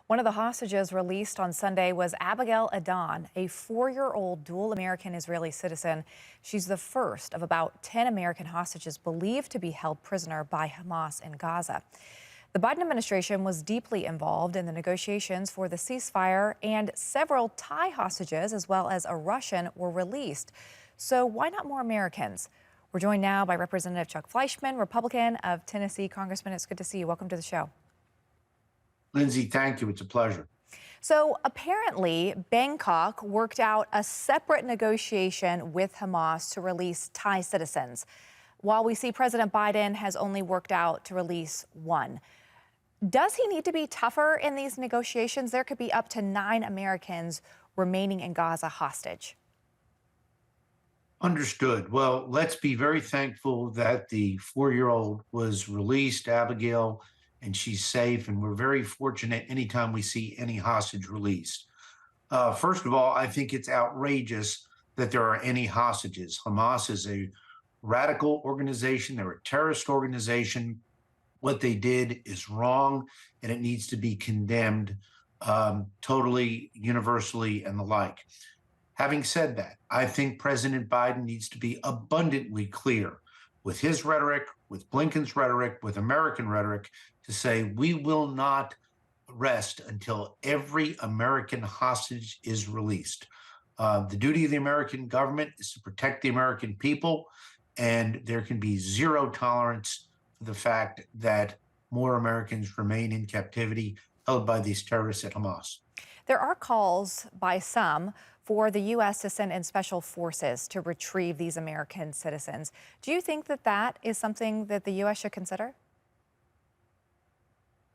One of the hostages released on Sunday was Abigail Adnan, a 4-year-old dual American Israeli citizen. She's the first of about 10 American hostages believed to be held prisoner by Hamas in Gaza. The Biden administration was deeply involved in the negotiations for the ceasefire, and several Thai hostages, as well as a Russian, were released. So why not more Americans? We're joined now by Representative Chuck Fleischmann, Republican of Tennessee. Congressman, it's good to see you. Welcome to the show. Lindsay, thank you. It's a pleasure. So apparently, Bangkok worked out a separate negotiation with Hamas to release Thai citizens, while we see President Biden has only worked out to release one. Does he need to be tougher in these negotiations? There could be up to 9 Americans remaining in Gaza hostage. Understood. Well, let's be very thankful that the 4-year-old was released, Abigail, and she's safe. And we're very fortunate anytime we see any hostage released. First of all, I think it's outrageous that there are any hostages. Hamas is a radical organization. They're a terrorist organization. What they did is wrong, and it needs to be condemned totally, universally, and the like. Having said that, I think President Biden needs to be abundantly clear with his rhetoric, with Blinken's rhetoric, with American rhetoric, to say we will not rest until every American hostage is released. The duty of the American government is to protect the American people, and there can be zero tolerance for the fact that more Americans remain in captivity held by these terrorists at Hamas. There are calls by some for the U.S. to send in special forces to retrieve these American citizens. Do you think that that is something that the U.S. should consider?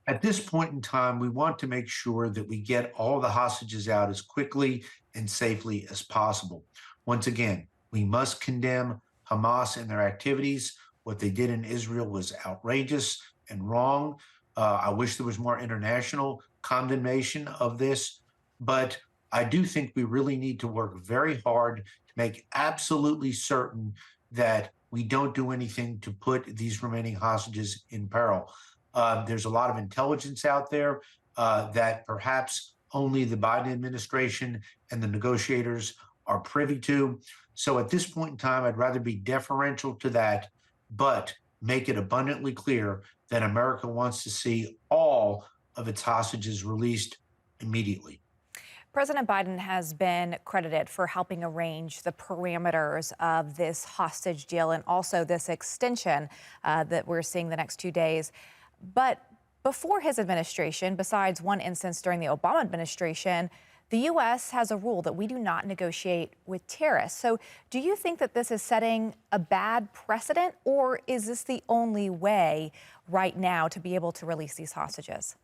At this point in time, we want to make sure that we get all the hostages out as quickly and safely as possible. Once again, we must condemn Hamas and their activities. What they did in Israel was outrageous and wrong. I wish there was more international condemnation of this, but I do think we really need to work very hard to make absolutely certain that we don't do anything to put these remaining hostages in peril. There's a lot of intelligence out there that perhaps only the Biden administration and the negotiators are privy to. So at this point in time, I'd rather be deferential to that, but make it abundantly clear that America wants to see all of its hostages released immediately. President Biden has been credited for helping arrange the parameters of this hostage deal and also this extension that we're seeing the next 2 days. But before his administration, besides one instance during the Obama administration, the U.S. has a rule that we do not negotiate with terrorists. So do you think that this is setting a bad precedent, or is this the only way right now to be able to release these hostages?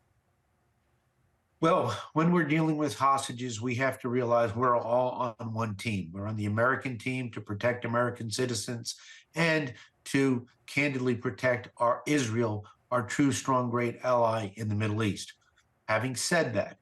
Well, when we're dealing with hostages, we have to realize we're all on one team. We're on the American team to protect American citizens and to candidly protect our Israel, our true, strong, great ally in the Middle East. Having said that,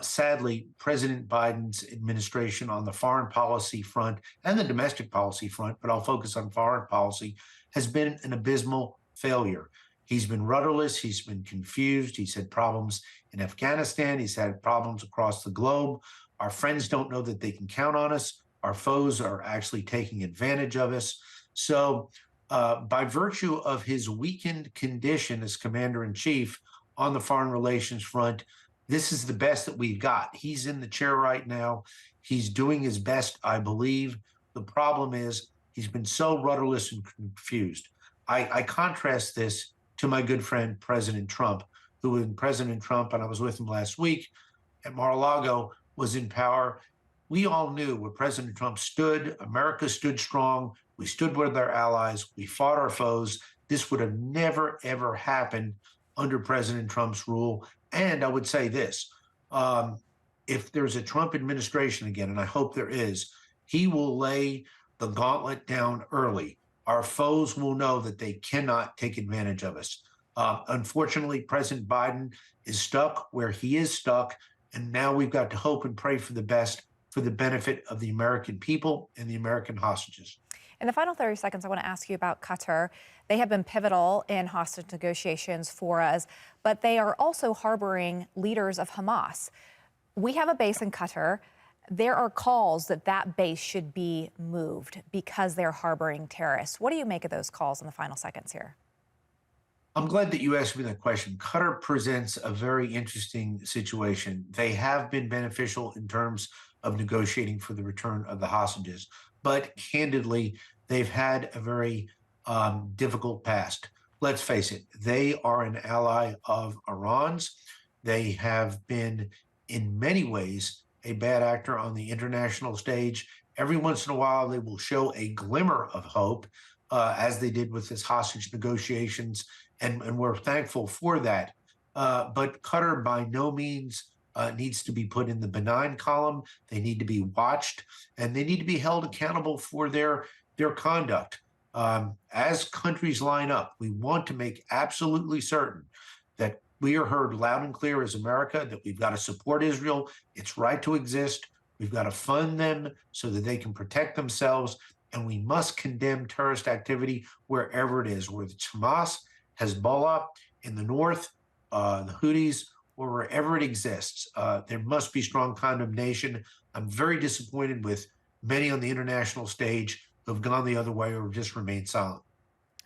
sadly, President Biden's administration on the foreign policy front and the domestic policy front, but I'll focus on foreign policy, has been an abysmal failure. He's been rudderless. He's been confused. He's had problems in Afghanistan. He's had problems across the globe. Our friends don't know that they can count on us. Our foes are actually taking advantage of us. So by virtue of his weakened condition as commander-in-chief on the foreign relations front, this is the best that we've got. He's in the chair right now. He's doing his best, I believe. The problem is he's been so rudderless and confused. I contrast this to my good friend, President Trump, who when President Trump, and I was with him last week at Mar-a-Lago, was in power. We all knew where President Trump stood. America stood strong. We stood with our allies. We fought our foes. This would have never, ever happened under President Trump's rule. And I would say this, if there's a Trump administration again, and I hope there is, he will lay the gauntlet down early. Our foes will know that they cannot take advantage of us. Unfortunately, President Biden is stuck where he is stuck, and now we've got to hope and pray for the best for the benefit of the American people and the American hostages. In the final 30 seconds, I want to ask you about Qatar. They have been pivotal in hostage negotiations for us, but they are also harboring leaders of Hamas. We have a base in Qatar. There are calls that that base should be moved because they're harboring terrorists. What do you make of those calls in the final seconds here? I'm glad that you asked me that question. Qatar presents a very interesting situation. They have been beneficial in terms of negotiating for the return of the hostages, but candidly, they've had a very difficult past. Let's face it, they are an ally of Iran's. They have been, in many ways, a bad actor on the international stage. Every once in a while, they will show a glimmer of hope, as they did with this hostage negotiations, and we're thankful for that. But Qatar by no means needs to be put in the benign column. They need to be watched, and they need to be held accountable for their conduct. As countries line up, we want to make absolutely certain that we are heard loud and clear as America, that we've got to support Israel, its right to exist. We've got to fund them so that they can protect themselves. And we must condemn terrorist activity wherever it is, whether it's Hamas, Hezbollah in the north, the Houthis, or wherever it exists. There must be strong condemnation. I'm very disappointed with many on the international stage who have gone the other way or just remained silent.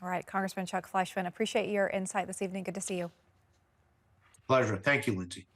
All right, Congressman Chuck Fleischmann, appreciate your insight this evening. Good to see you. Pleasure. Thank you, Lindsay.